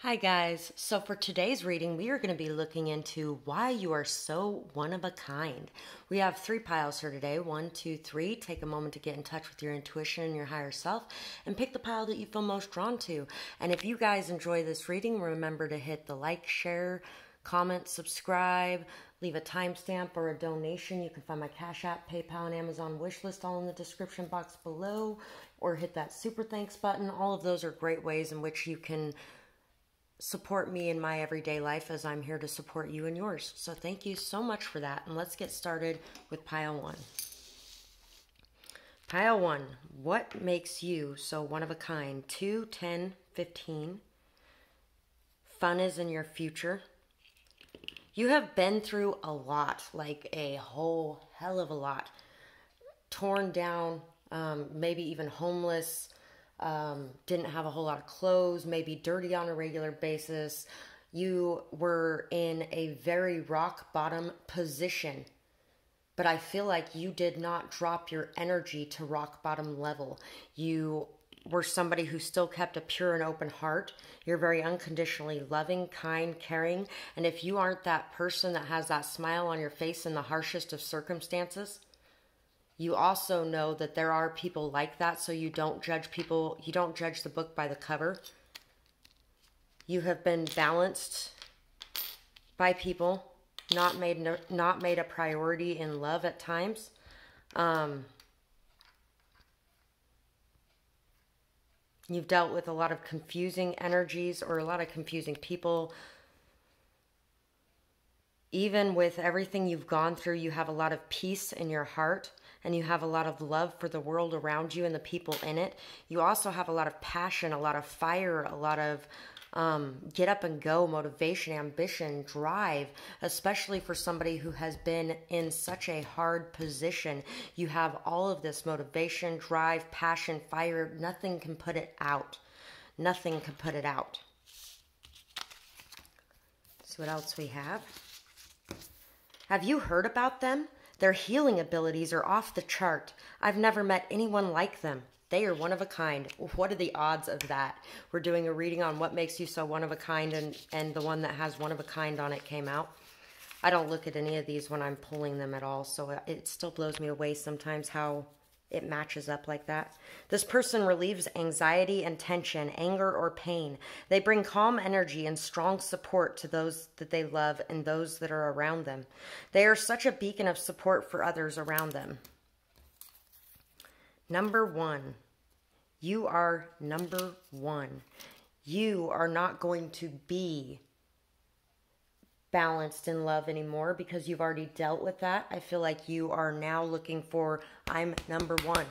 Hi guys, so for today's reading we are going to be looking into why you are so one of a kind. We have 3 piles here today, 1, 2, 3. Take a moment to get in touch with your intuition and your higher self and pick the pile that you feel most drawn to. And if you guys enjoy this reading, remember to hit the like, share, comment, subscribe, leave a timestamp or a donation. You can find my Cash App, PayPal, and Amazon wish list all in the description box below, or hit that super thanks button. All of those are great ways in which you can support me in my everyday life, as I'm here to support you in yours. So thank you so much for that. And let's get started with pile 1. Pile 1, what makes you so one of a kind? 2, 10, 15. Fun is in your future. You have been through a lot, like a whole hell of a lot. Torn down, maybe even homeless, didn't have a whole lot of clothes, maybe dirty on a regular basis. You were in a very rock bottom position, but I feel like you did not drop your energy to rock bottom level. You were somebody who still kept a pure and open heart. You're very unconditionally loving, kind, caring, and if you aren't that person that has that smile on your face in the harshest of circumstances, you also know that there are people like that, so you don't judge people, you don't judge the book by the cover. You have been balanced by people, not made a priority in love at times. You've dealt with a lot of confusing energies or a lot of confusing people. Even with everything you've gone through, you have a lot of peace in your heart. And you have a lot of love for the world around you and the people in it. You also have a lot of passion, a lot of fire, a lot of get up and go, motivation, ambition, drive, especially for somebody who has been in such a hard position. You have all of this motivation, drive, passion, fire. Nothing can put it out. Nothing can put it out. So what else we have? Have you heard about them? Their healing abilities are off the chart. I've never met anyone like them. They are one of a kind. What are the odds of that? We're doing a reading on what makes you so one of a kind, and the one that has one of a kind on it came out. I don't look at any of these when I'm pulling them at all, so it still blows me away sometimes how it matches up like that. This person relieves anxiety and tension, anger or pain. They bring calm energy and strong support to those that they love and those that are around them. They are such a beacon of support for others around them. Number 1. You are number 1. You are not going to be balanced in love anymore because you've already dealt with that. I feel like you are now looking for I'm number 1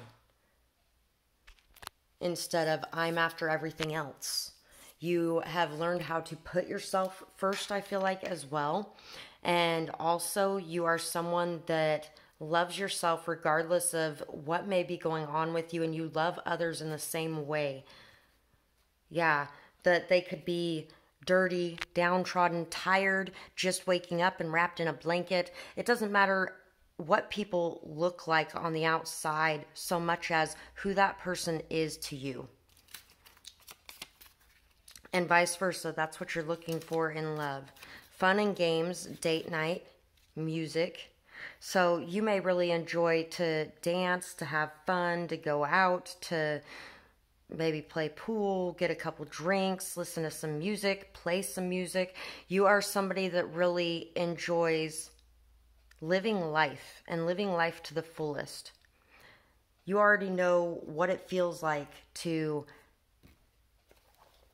instead of I'm after everything else. You have learned how to put yourself first, I feel like, as well. And also you are someone that loves yourself regardless of what may be going on with you, and you love others in the same way. Yeah, that they could be dirty, downtrodden, tired, just waking up and wrapped in a blanket. It doesn't matter what people look like on the outside so much as who that person is to you. And vice versa, that's what you're looking for in love. Fun and games, date night, music. So you may really enjoy to dance, to have fun, to go out, to maybe play pool, get a couple drinks, listen to some music, play some music. You are somebody that really enjoys living life and living life to the fullest. You already know what it feels like to,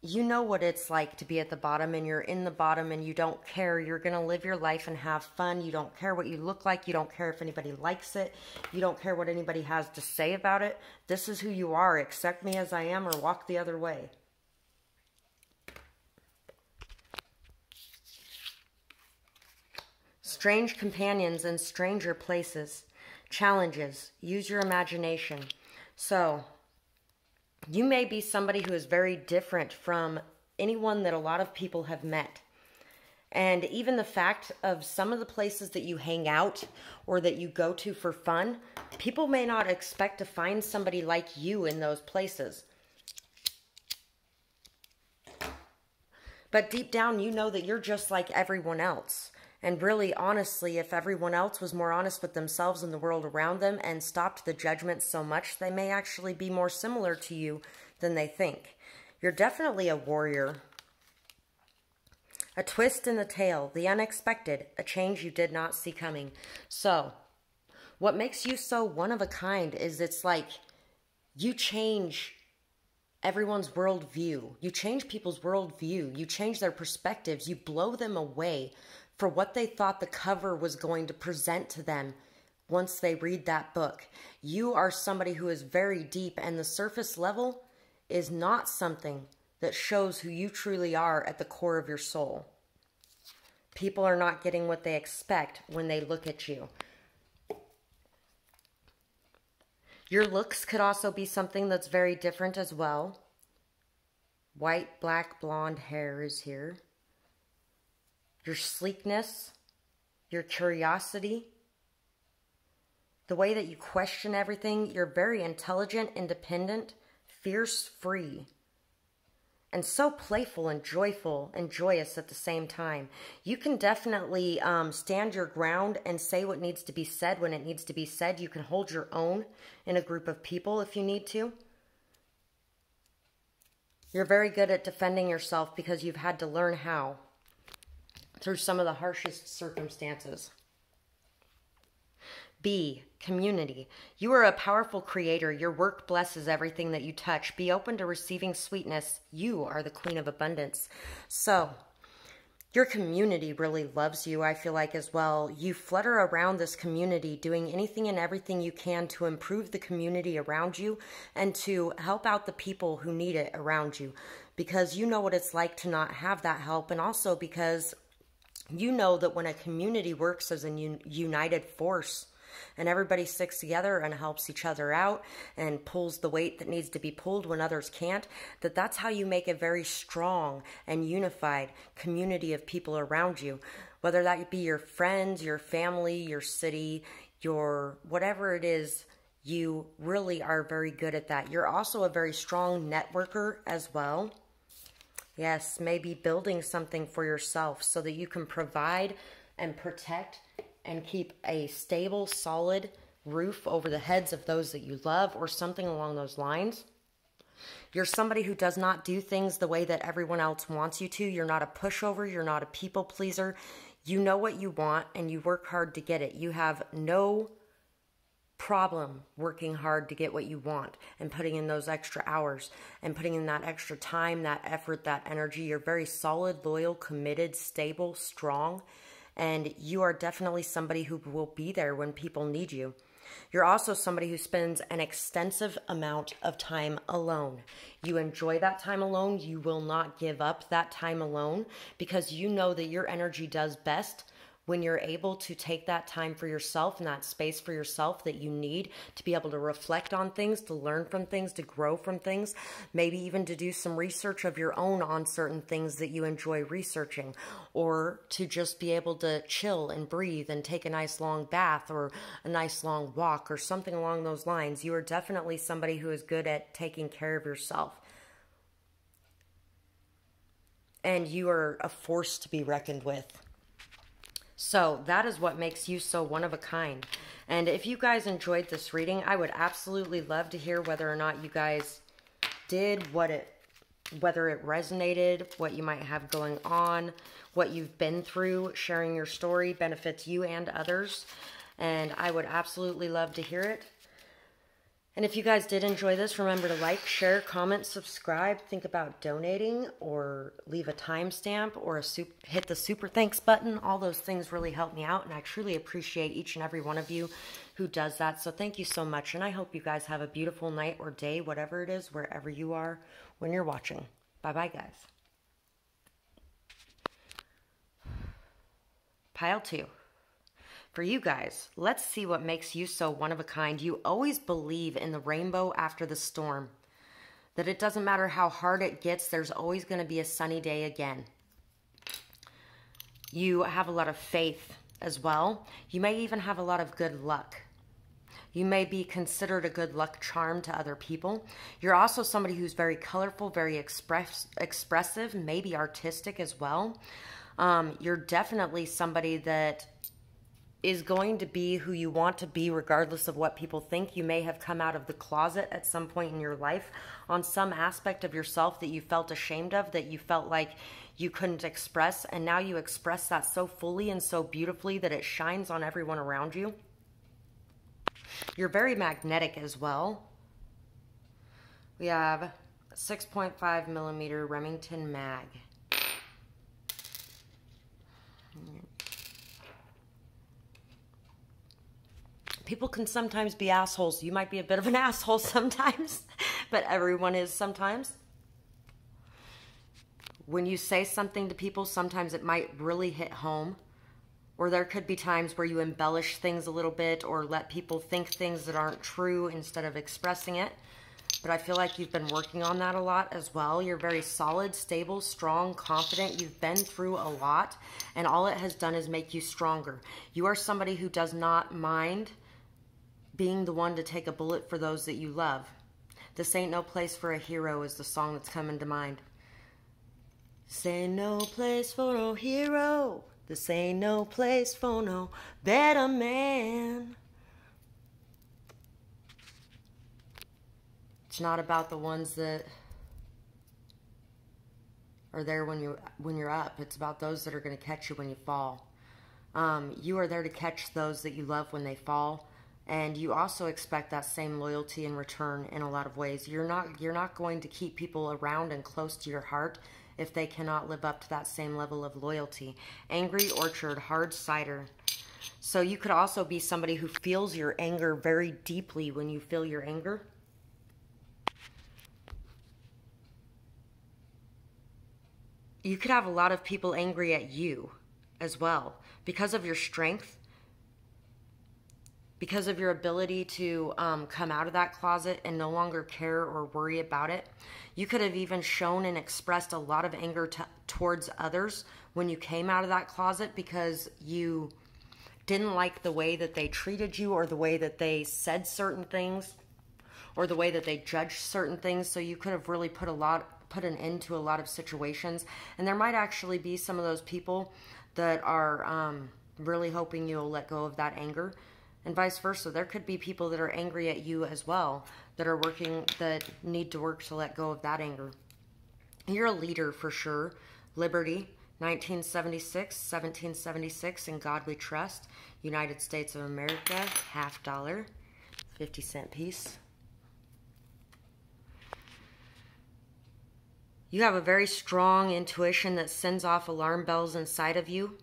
you know what it's like to be at the bottom, and you're in the bottom and you don't care. You're going to live your life and have fun. You don't care what you look like. You don't care if anybody likes it. You don't care what anybody has to say about it. This is who you are. Accept me as I am or walk the other way. Strange companions in stranger places. Challenges. Use your imagination. So you may be somebody who is very different from anyone that a lot of people have met. And even the fact of some of the places that you hang out or that you go to for fun, people may not expect to find somebody like you in those places. But deep down, you know that you're just like everyone else. And really, honestly, if everyone else was more honest with themselves and the world around them and stopped the judgment so much, they may actually be more similar to you than they think. You're definitely a warrior. A twist in the tale, the unexpected, a change you did not see coming. So, what makes you so one of a kind is it's like you change everyone's worldview. You change people's worldview. You change their perspectives. You blow them away for what they thought the cover was going to present to them once they read that book. You are somebody who is very deep, and the surface level is not something that shows who you truly are at the core of your soul. People are not getting what they expect when they look at you. Your looks could also be something that's very different as well. White, black, blonde hair is here. Your sleekness, your curiosity, the way that you question everything. You're very intelligent, independent, fierce, free, and so playful and joyful and joyous at the same time. You can definitely stand your ground and say what needs to be said when it needs to be said. You can hold your own in a group of people if you need to. You're very good at defending yourself because you've had to learn how through some of the harshest circumstances. B, community. You are a powerful creator. Your work blesses everything that you touch. Be open to receiving sweetness. You are the queen of abundance. So, your community really loves you, I feel like, as well. You flutter around this community, doing anything and everything you can to improve the community around you and to help out the people who need it around you, because you know what it's like to not have that help, and also because you know that when a community works as a united force and everybody sticks together and helps each other out and pulls the weight that needs to be pulled when others can't, that's how you make a very strong and unified community of people around you. Whether that be your friends, your family, your city, your whatever it is, you really are very good at that. You're also a very strong networker as well. Yes, maybe building something for yourself so that you can provide and protect and keep a stable, solid roof over the heads of those that you love, or something along those lines. You're somebody who does not do things the way that everyone else wants you to. You're not a pushover. You're not a people pleaser. You know what you want and you work hard to get it. You have no problem working hard to get what you want and putting in those extra hours and putting in that extra time, that effort, that energy. You're very solid, loyal, committed, stable, strong, and you are definitely somebody who will be there when people need you. You're also somebody who spends an extensive amount of time alone. You enjoy that time alone. You will not give up that time alone because you know that your energy does best when you're able to take that time for yourself and that space for yourself that you need to be able to reflect on things, to learn from things, to grow from things, maybe even to do some research of your own on certain things that you enjoy researching, or to just be able to chill and breathe and take a nice long bath or a nice long walk or something along those lines. You are definitely somebody who is good at taking care of yourself. And you are a force to be reckoned with. So that is what makes you so one of a kind. And if you guys enjoyed this reading, I would absolutely love to hear whether or not you guys did, whether it resonated, what you might have going on, what you've been through. Sharing your story benefits you and others. And I would absolutely love to hear it. And if you guys did enjoy this, remember to like, share, comment, subscribe, think about donating, or leave a timestamp, or hit the super thanks button. All those things really help me out, and I truly appreciate each and every one of you who does that. So thank you so much, and I hope you guys have a beautiful night or day, whatever it is, wherever you are when you're watching. Bye-bye, guys. Pile 2. For you guys, let's see what makes you so one of a kind. You always believe in the rainbow after the storm. That it doesn't matter how hard it gets, there's always going to be a sunny day again. You have a lot of faith as well. You may even have a lot of good luck. You may be considered a good luck charm to other people. You're also somebody who's very colorful, very expressive, maybe artistic as well. You're definitely somebody that is going to be who you want to be regardless of what people think. You may have come out of the closet at some point in your life on some aspect of yourself that you felt ashamed of, that you felt like you couldn't express, and now you express that so fully and so beautifully that it shines on everyone around you. You're very magnetic as well. We have 6.5 millimeter Remington mag. People can sometimes be assholes. You might be a bit of an asshole sometimes, but everyone is sometimes. When you say something to people, sometimes it might really hit home. Or there could be times where you embellish things a little bit or let people think things that aren't true instead of expressing it. But I feel like you've been working on that a lot as well. You're very solid, stable, strong, confident. You've been through a lot, and all it has done is make you stronger. You are somebody who does not mind being the one to take a bullet for those that you love. This ain't no place for a hero is the song that's coming to mind. This ain't no place for no hero. This ain't no place for no better man. It's not about the ones that are there when you're up. It's about those that are going to catch you when you fall. You are there to catch those that you love when they fall. And you also expect that same loyalty in return in a lot of ways. You're not going to keep people around and close to your heart if they cannot live up to that same level of loyalty. Angry Orchard, hard cider. So you could also be somebody who feels your anger very deeply when you feel your anger. You could have a lot of people angry at you as well because of your strength. Because of your ability to come out of that closet and no longer care or worry about it. You could have even shown and expressed a lot of anger towards others when you came out of that closet because you didn't like the way that they treated you or the way that they said certain things or the way that they judged certain things. So you could have really put an end to a lot of situations. And there might actually be some of those people that are really hoping you'll let go of that anger. And vice versa. There could be people that are angry at you as well, that need to work to let go of that anger. You're a leader for sure. Liberty, 1976, 1776, In God We Trust. United States of America, $50, 50-cent piece. You have a very strong intuition that sends off alarm bells inside of you.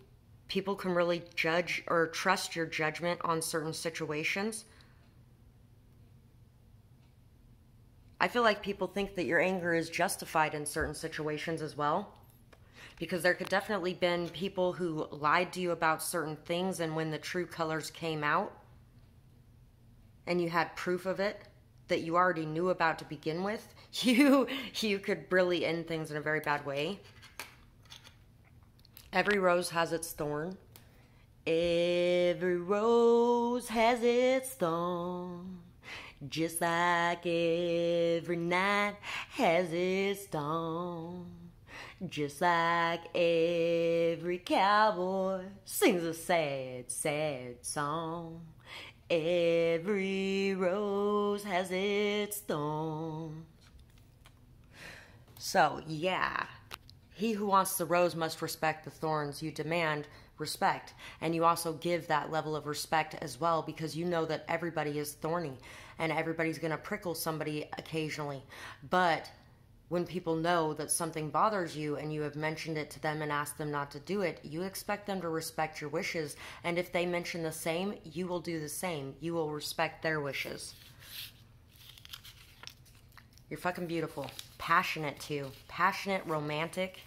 People can really judge or trust your judgment on certain situations. I feel like people think that your anger is justified in certain situations as well. Because there could definitely been people who lied to you about certain things, and when the true colors came out and you had proof of it that you already knew about to begin with, you could really end things in a very bad way. Every rose has its thorn. Every rose has its thorn. Just like every night has its dawn. Just like every cowboy sings a sad, sad song. Every rose has its thorns. So, yeah. He who wants the rose must respect the thorns. You demand respect. And you also give that level of respect as well because you know that everybody is thorny and everybody's going to prickle somebody occasionally. But when people know that something bothers you and you have mentioned it to them and asked them not to do it, you expect them to respect your wishes. And if they mention the same, you will do the same. You will respect their wishes. You're fucking beautiful. Passionate too. Passionate, romantic.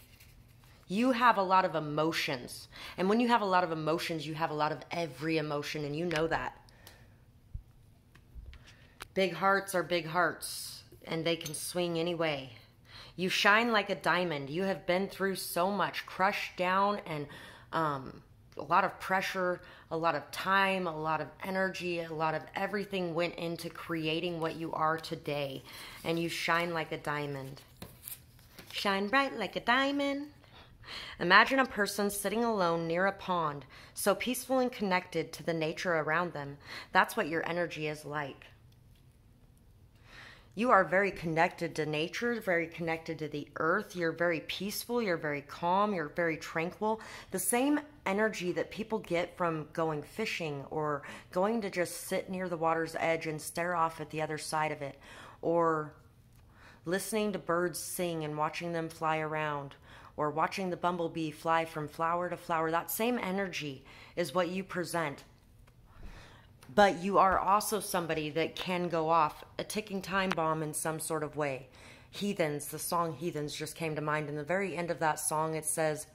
You have a lot of emotions. And when you have a lot of emotions, you have a lot of every emotion, and you know that. Big hearts are big hearts, and they can swing any way. You shine like a diamond. You have been through so much, crushed down and a lot of pressure, a lot of time, a lot of energy, a lot of everything went into creating what you are today. And you shine like a diamond. Shine bright like a diamond. Imagine a person sitting alone near a pond, so peaceful and connected to the nature around them. That's what your energy is like. You are very connected to nature, very connected to the earth. You're very peaceful. You're very calm. You're very tranquil. The same energy that people get from going fishing or going to just sit near the water's edge and stare off at the other side of it, or listening to birds sing and watching them fly around, or watching the bumblebee fly from flower to flower. That same energy is what you present. But you are also somebody that can go off a ticking time bomb in some sort of way. Heathens, the song Heathens just came to mind. In the very end of that song, it says,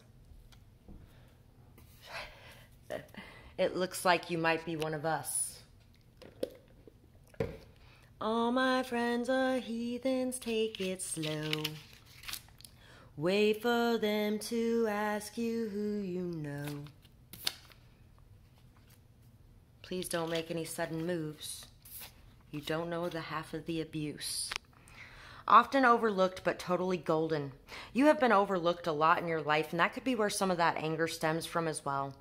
it looks like you might be one of us. All my friends are heathens, take it slow. Wait for them to ask you who you know. Please don't make any sudden moves. You don't know the half of the abuse. Often overlooked, but totally golden. You have been overlooked a lot in your life, and that could be where some of that anger stems from as well.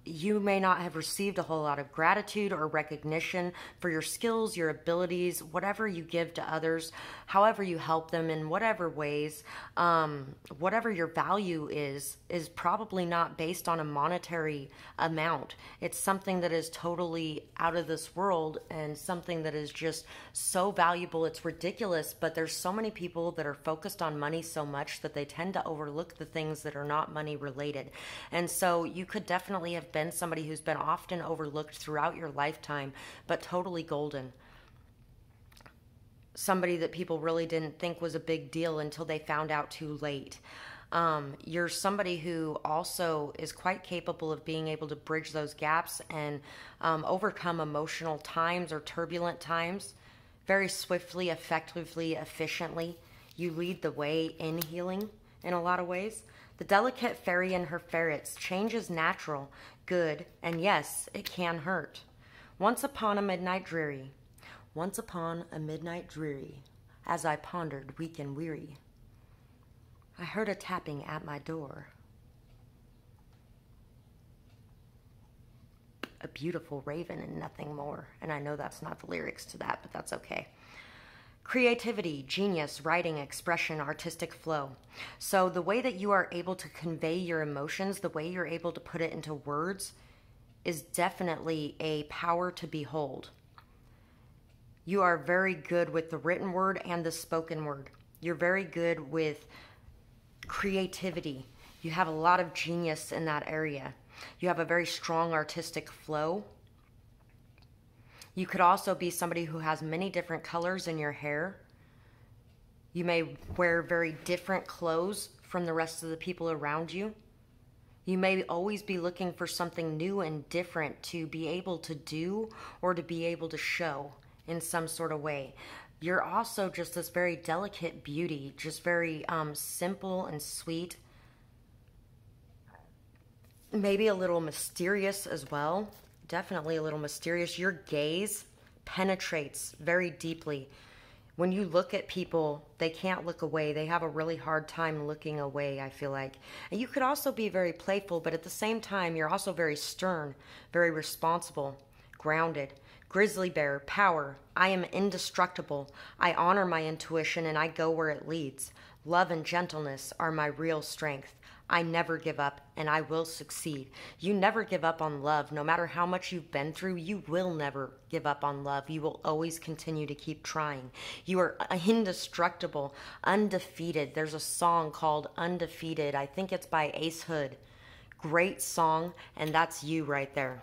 You may not have received a whole lot of gratitude or recognition for your skills, your abilities, whatever you give to others, however you help them in whatever ways, whatever your value is probably not based on a monetary amount. It's something that is totally out of this world and something that is just so valuable. It's ridiculous, but there's so many people that are focused on money so much that they tend to overlook the things that are not money related. And so you could definitely have been somebody who's been often overlooked throughout your lifetime, but totally golden. Somebody that people really didn't think was a big deal until they found out too late. You're somebody who also is quite capable of being able to bridge those gaps and overcome emotional times or turbulent times very swiftly, effectively, efficiently. You lead the way in healing in a lot of ways. The delicate fairy and her ferrets. Change is natural, good, and yes, it can hurt. Once upon a midnight dreary, as I pondered, weak and weary, I heard a tapping at my door. A beautiful raven and nothing more. And I know that's not the lyrics to that, but that's okay. Creativity, genius, writing, expression, artistic flow. So the way that you are able to convey your emotions, the way you're able to put it into words, is definitely a power to behold. You are very good with the written word and the spoken word. You're very good with creativity. You have a lot of genius in that area. You have a very strong artistic flow. You could also be somebody who has many different colors in your hair. You may wear very different clothes from the rest of the people around you. You may always be looking for something new and different to be able to do or to be able to show in some sort of way. You're also just this very delicate beauty, just very simple and sweet. Maybe a little mysterious as well. Definitely a little mysterious. Your gaze penetrates very deeply. When you look at people, they can't look away. They have a really hard time looking away, I feel like. And you could also be very playful, but at the same time, you're also very stern, very responsible, grounded. Grizzly bear, power. I am indestructible. I honor my intuition and I go where it leads. Love and gentleness are my real strength. I never give up and I will succeed. You never give up on love. No matter how much you've been through, you will never give up on love. You will always continue to keep trying. You are indestructible, undefeated. There's a song called Undefeated. I think it's by Ace Hood. Great song, and that's you right there.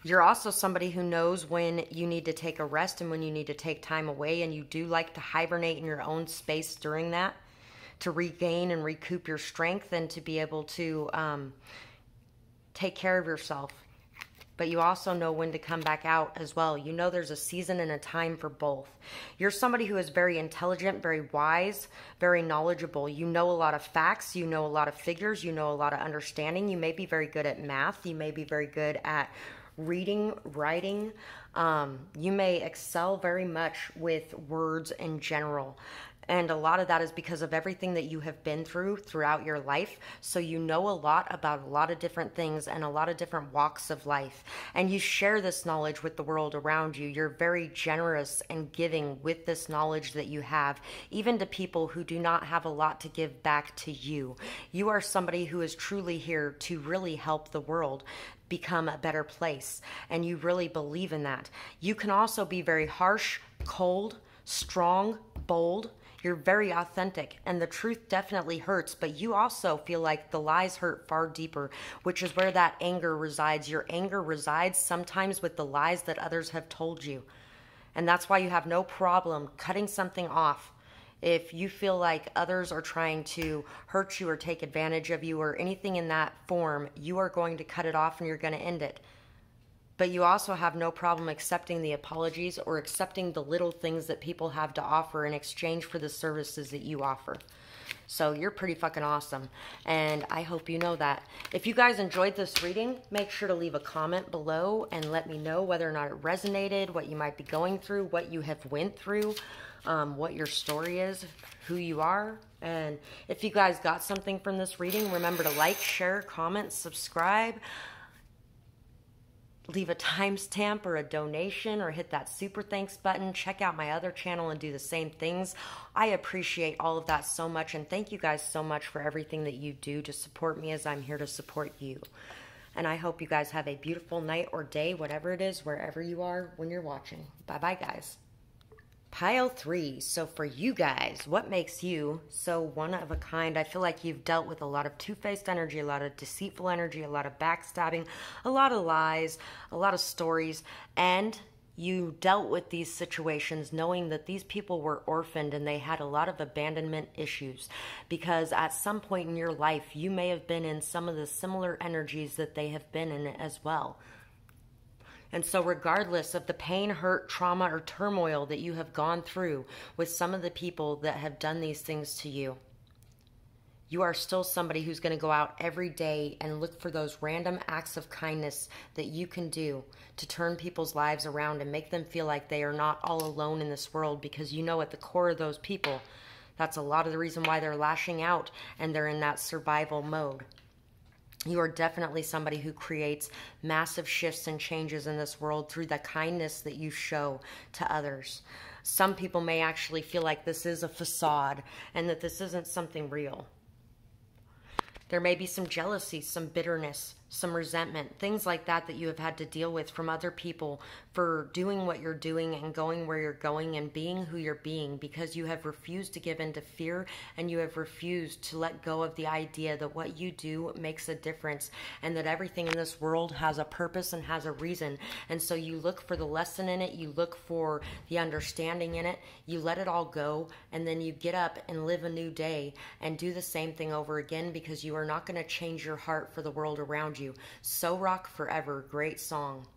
You're also somebody who knows when you need to take a rest and when you need to take time away, and you do like to hibernate in your own space during that to regain and recoup your strength and to be able to take care of yourself. but you also know when to come back out as well. You know there's a season and a time for both. You're somebody who is very intelligent, very wise, very knowledgeable. You know a lot of facts, you know a lot of figures, you know a lot of understanding. You may be very good at math, you may be very good at reading, writing. You may excel very much with words in general. And a lot of that is because of everything that you have been through throughout your life. So you know a lot about a lot of different things and a lot of different walks of life. And you share this knowledge with the world around you. You're very generous and giving with this knowledge that you have, even to people who do not have a lot to give back to you. You are somebody who is truly here to really help the world become a better place. And you really believe in that. You can also be very harsh, cold, strong, bold. You're very authentic, and the truth definitely hurts, but you also feel like the lies hurt far deeper, which is where that anger resides. Your anger resides sometimes with the lies that others have told you. And that's why you have no problem cutting something off. If you feel like others are trying to hurt you or take advantage of you or anything in that form, you are going to cut it off and you're going to end it. But you also have no problem accepting the apologies or accepting the little things that people have to offer in exchange for the services that you offer. So you're pretty fucking awesome. And I hope you know that. If you guys enjoyed this reading, make sure to leave a comment below and let me know whether or not it resonated, what you might be going through, what you have went through, what your story is, who you are. And if you guys got something from this reading, remember to like, share, comment, subscribe. Leave a timestamp or a donation or hit that super thanks button. Check out my other channel and do the same things. I appreciate all of that so much, and thank you guys so much for everything that you do to support me as I'm here to support you. And I hope you guys have a beautiful night or day, whatever it is, wherever you are when you're watching. Bye-bye, guys. Pile 3. So for you guys, what makes you so one of a kind? I feel like you've dealt with a lot of two-faced energy, a lot of deceitful energy, a lot of backstabbing, a lot of lies, a lot of stories, and you dealt with these situations knowing that these people were orphaned and they had a lot of abandonment issues, because at some point in your life you may have been in some of the similar energies that they have been in as well. And so regardless of the pain, hurt, trauma, or turmoil that you have gone through with some of the people that have done these things to you, you are still somebody who's going to go out every day and look for those random acts of kindness that you can do to turn people's lives around and make them feel like they are not all alone in this world, because you know at the core of those people, that's a lot of the reason why they're lashing out and they're in that survival mode. You are definitely somebody who creates massive shifts and changes in this world through the kindness that you show to others. Some people may actually feel like this is a facade and that this isn't something real. There may be some jealousy, some bitterness, some resentment, things like that that you have had to deal with from other people for doing what you're doing and going where you're going and being who you're being, because you have refused to give in to fear and you have refused to let go of the idea that what you do makes a difference and that everything in this world has a purpose and has a reason. And so you look for the lesson in it, you look for the understanding in it, you let it all go, and then you get up and live a new day and do the same thing over again, because you are not going to change your heart for the world around you. So Rock Forever, great song.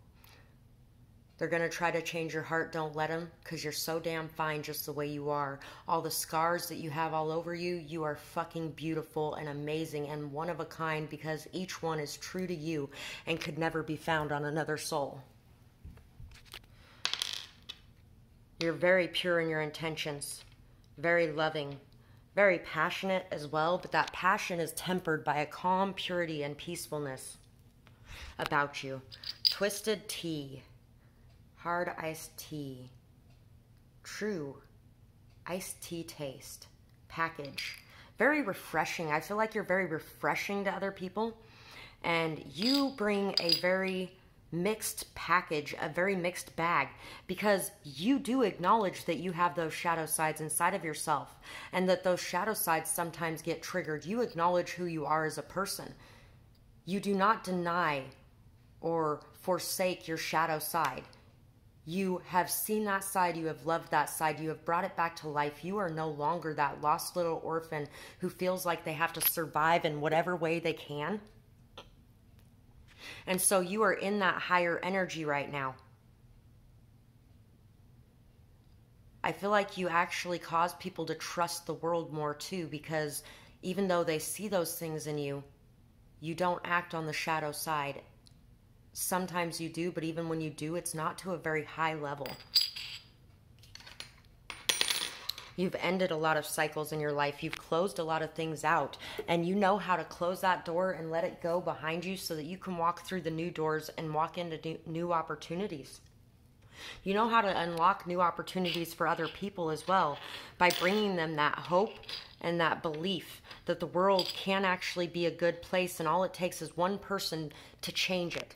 They're going to try to change your heart. Don't let them, because you're so damn fine just the way you are. All the scars that you have all over you, you are fucking beautiful and amazing and one of a kind, because each one is true to you and could never be found on another soul. You're very pure in your intentions, very loving, very passionate as well, but that passion is tempered by a calm purity and peacefulness about you. Twisted tea, hard iced tea, true iced tea taste, package. Very refreshing. I feel like you're very refreshing to other people, and you bring a very mixed package, a very mixed bag, because you do acknowledge that you have those shadow sides inside of yourself and that those shadow sides sometimes get triggered. You acknowledge who you are as a person. You do not deny or forsake your shadow side. You have seen that side, you have loved that side, you have brought it back to life. You are no longer that lost little orphan who feels like they have to survive in whatever way they can. And so you are in that higher energy right now. I feel like you actually cause people to trust the world more too, because even though they see those things in you, you don't act on the shadow side. Sometimes you do, but even when you do, it's not to a very high level. You've ended a lot of cycles in your life. You've closed a lot of things out, and you know how to close that door and let it go behind you so that you can walk through the new doors and walk into new opportunities. You know how to unlock new opportunities for other people as well by bringing them that hope and that belief that the world can actually be a good place, and all it takes is one person to change it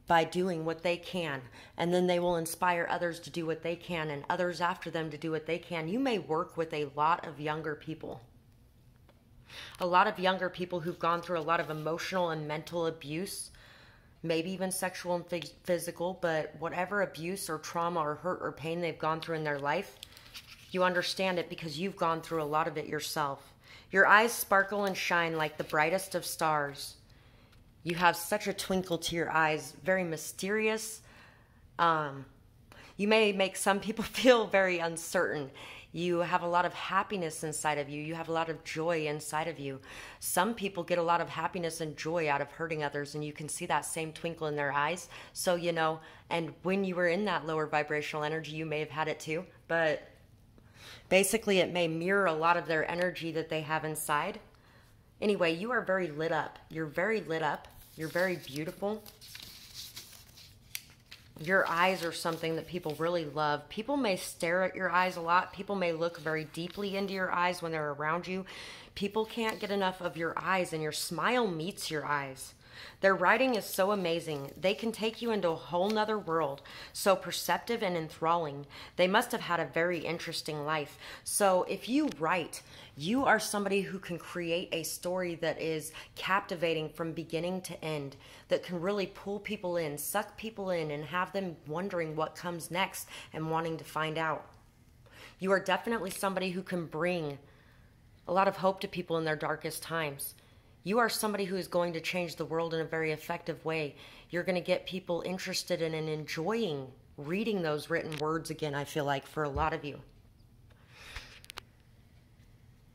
by doing what they can, and then they will inspire others to do what they can and others after them to do what they can. You may work with a lot of younger people. A lot of younger people who've gone through a lot of emotional and mental abuse, maybe even sexual and physical, but whatever abuse or trauma or hurt or pain they've gone through in their life, you understand it because you've gone through a lot of it yourself. Your eyes sparkle and shine like the brightest of stars. You have such a twinkle to your eyes, very mysterious. You may make some people feel very uncertain. You have a lot of happiness inside of you. You have a lot of joy inside of you. Some people get a lot of happiness and joy out of hurting others, and you can see that same twinkle in their eyes. So, you know, and when you were in that lower vibrational energy, you may have had it too. But basically, it may mirror a lot of their energy that they have inside. Anyway, you are very lit up. You're very lit up. You're very beautiful. Your eyes are something that people really love. People may stare at your eyes a lot. People may look very deeply into your eyes when they're around you. People can't get enough of your eyes, and your smile meets your eyes. Their writing is so amazing. They can take you into a whole nother world, so perceptive and enthralling. They must have had a very interesting life. So if you write, you are somebody who can create a story that is captivating from beginning to end, that can really pull people in, suck people in, and have them wondering what comes next and wanting to find out. You are definitely somebody who can bring a lot of hope to people in their darkest times. You are somebody who is going to change the world in a very effective way. You're going to get people interested in and enjoying reading those written words again, I feel like, for a lot of you.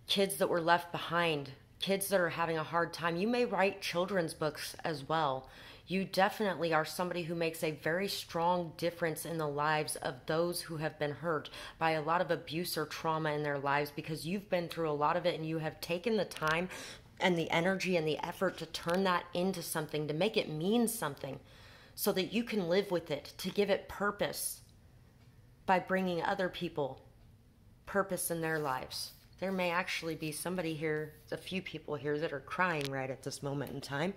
Kids that were left behind, kids that are having a hard time. You may write children's books as well. You definitely are somebody who makes a very strong difference in the lives of those who have been hurt by a lot of abuse or trauma in their lives, because you've been through a lot of it and you have taken the time and the energy and the effort to turn that into something, to make it mean something, so that you can live with it, to give it purpose by bringing other people purpose in their lives. There may actually be somebody here, a few people here that are crying right at this moment in time,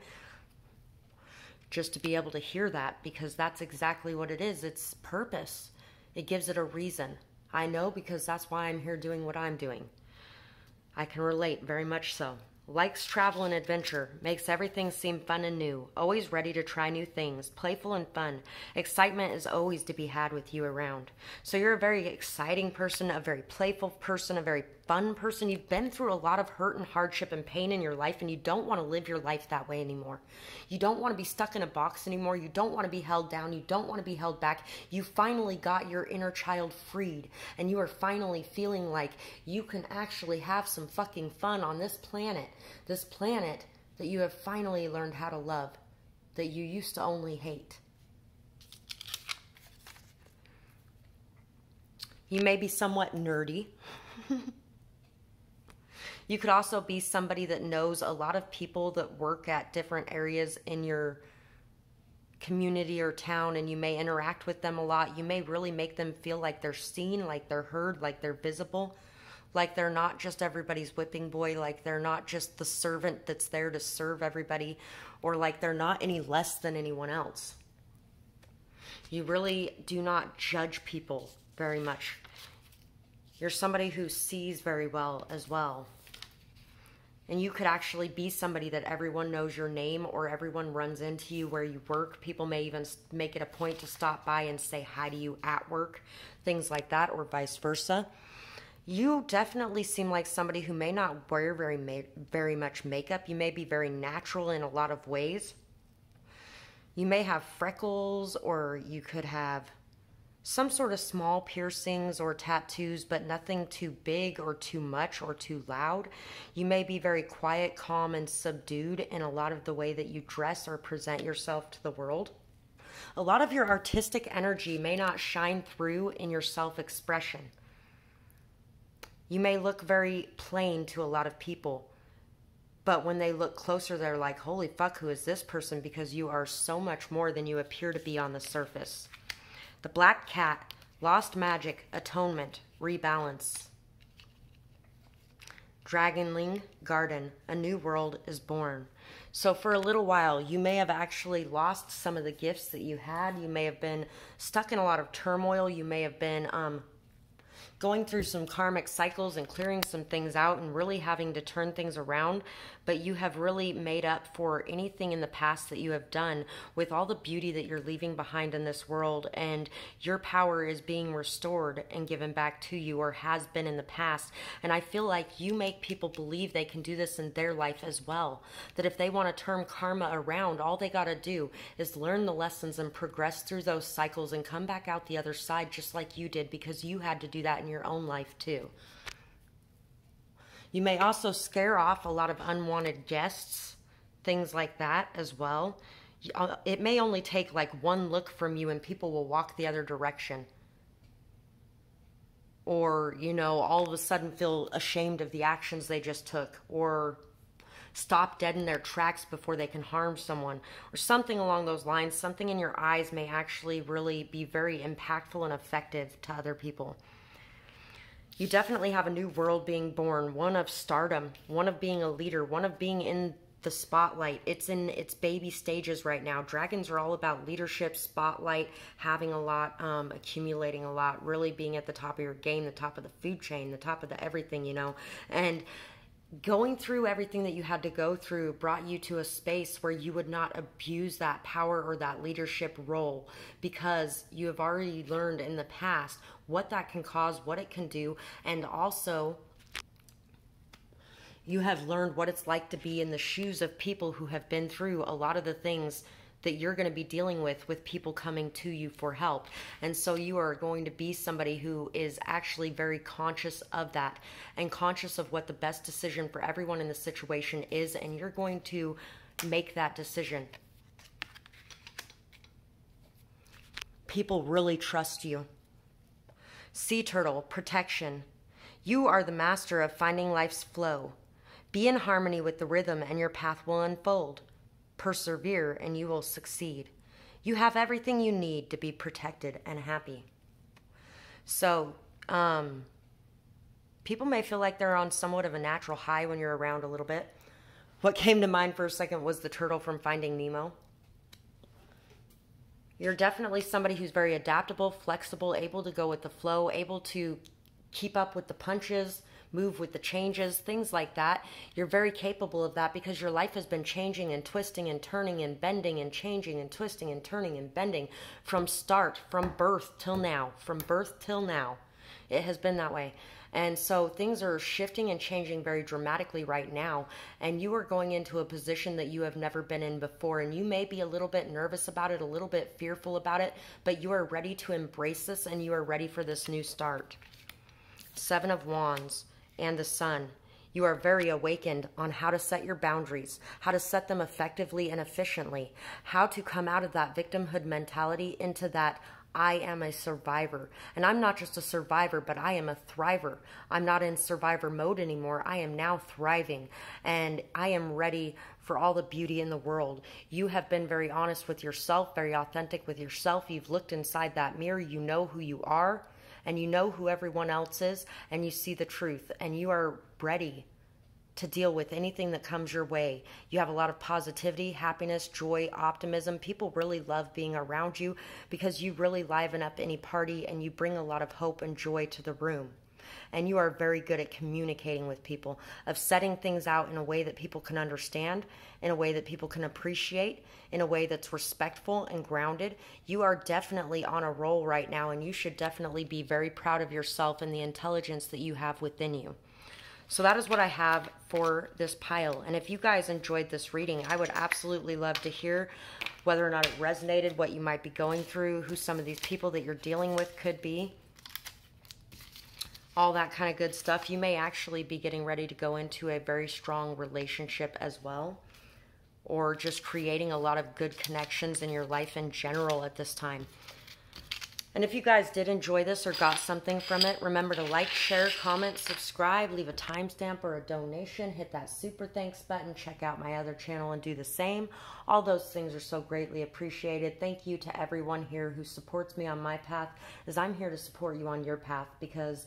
just to be able to hear that, because that's exactly what it is. It's purpose. It gives it a reason. I know, because that's why I'm here doing what I'm doing. I can relate very much so. Likes travel and adventure, makes everything seem fun and new, always ready to try new things, playful and fun. Excitement is always to be had with you around. So you're a very exciting person, a very playful person, a very fun person. You've been through a lot of hurt and hardship and pain in your life, and you don't want to live your life that way anymore. You don't want to be stuck in a box anymore. You don't want to be held down. You don't want to be held back. You finally got your inner child freed, and you are finally feeling like you can actually have some fucking fun on this planet that you have finally learned how to love, that you used to only hate. You may be somewhat nerdy. You could also be somebody that knows a lot of people that work at different areas in your community or town, and you may interact with them a lot. You may really make them feel like they're seen, like they're heard, like they're visible, like they're not just everybody's whipping boy, like they're not just the servant that's there to serve everybody, or like they're not any less than anyone else. You really do not judge people very much. You're somebody who sees very well as well. And you could actually be somebody that everyone knows your name, or everyone runs into you where you work. People may even make it a point to stop by and say hi to you at work, things like that, or vice versa. You definitely seem like somebody who may not wear very much makeup. You may be very natural in a lot of ways. You may have freckles, or you could have some sort of small piercings or tattoos, but nothing too big or too much or too loud. You may be very quiet, calm, and subdued in a lot of the way that you dress or present yourself to the world. A lot of your artistic energy may not shine through in your self-expression. You may look very plain to a lot of people, but when they look closer, they're like, holy fuck, who is this person? Because you are so much more than you appear to be on the surface. The Black Cat, Lost Magic, Atonement, Rebalance. Dragonling Garden, a new world is born. So for a little while, you may have actually lost some of the gifts that you had. You may have been stuck in a lot of turmoil. You may have been going through some karmic cycles and clearing some things out and really having to turn things around, but you have really made up for anything in the past that you have done with all the beauty that you're leaving behind in this world, and your power is being restored and given back to you, or has been in the past. And I feel like you make people believe they can do this in their life as well, that if they want to turn karma around, all they got to do is learn the lessons and progress through those cycles and come back out the other side just like you did, because you had to do that in your own life too. You may also scare off a lot of unwanted guests, things like that as well. It may only take like one look from you and people will walk the other direction. Or, you know, all of a sudden feel ashamed of the actions they just took, or stop dead in their tracks before they can harm someone, or something along those lines. Something in your eyes may actually really be very impactful and effective to other people. You definitely have a new world being born, one of stardom, one of being a leader, one of being in the spotlight. It's in its baby stages right now. Dragons are all about leadership, spotlight, having a lot, accumulating a lot, really being at the top of your game, the top of the food chain, the top of the everything, you know. And going through everything that you had to go through brought you to a space where you would not abuse that power or that leadership role, because you have already learned in the past what that can cause, what it can do, and also you have learned what it's like to be in the shoes of people who have been through a lot of the things that you're going to be dealing with people coming to you for help. And so you are going to be somebody who is actually very conscious of that and conscious of what the best decision for everyone in the situation is, and you're going to make that decision. People really trust you. Sea turtle, protection. You are the master of finding life's flow. Be in harmony with the rhythm and your path will unfold. Persevere and you will succeed. You have everything you need to be protected and happy. So, people may feel like they're on somewhat of a natural high when you're around a little bit. What came to mind for a second was the turtle from Finding Nemo. You're definitely somebody who's very adaptable, flexible, able to go with the flow, able to keep up with the punches, move with the changes, things like that. You're very capable of that because your life has been changing and twisting and turning and bending and changing and twisting and turning and bending from birth till now. From birth till now. It has been that way. And so things are shifting and changing very dramatically right now, and you are going into a position that you have never been in before, and you may be a little bit nervous about it, a little bit fearful about it, but you are ready to embrace this and you are ready for this new start. Seven of Wands and the Sun. You are very awakened on how to set your boundaries, how to set them effectively and efficiently, how to come out of that victimhood mentality into that I am a survivor. And I'm not just a survivor, but I am a thriver. I'm not in survivor mode anymore. I am now thriving, and I am ready for all the beauty in the world. You have been very honest with yourself, very authentic with yourself. You've looked inside that mirror. You know who you are, and you know who everyone else is, and you see the truth, and you are ready to deal with anything that comes your way. You have a lot of positivity, happiness, joy, optimism. People really love being around you because you really liven up any party and you bring a lot of hope and joy to the room. And you are very good at communicating with people, of setting things out in a way that people can understand, in a way that people can appreciate, in a way that's respectful and grounded. You are definitely on a roll right now, and you should definitely be very proud of yourself and the intelligence that you have within you. So that is what I have for this pile. And if you guys enjoyed this reading, I would absolutely love to hear whether or not it resonated, what you might be going through, who some of these people that you're dealing with could be. All that kind of good stuff. You may actually be getting ready to go into a very strong relationship as well, or just creating a lot of good connections in your life in general at this time. And if you guys did enjoy this or got something from it, remember to like, share, comment, subscribe, leave a timestamp or a donation, hit that super thanks button, check out my other channel and do the same. All those things are so greatly appreciated. Thank you to everyone here who supports me on my path, as I'm here to support you on your path, because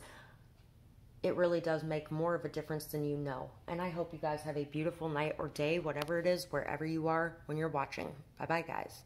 it really does make more of a difference than you know. And I hope you guys have a beautiful night or day, whatever it is, wherever you are when you're watching. Bye-bye, guys.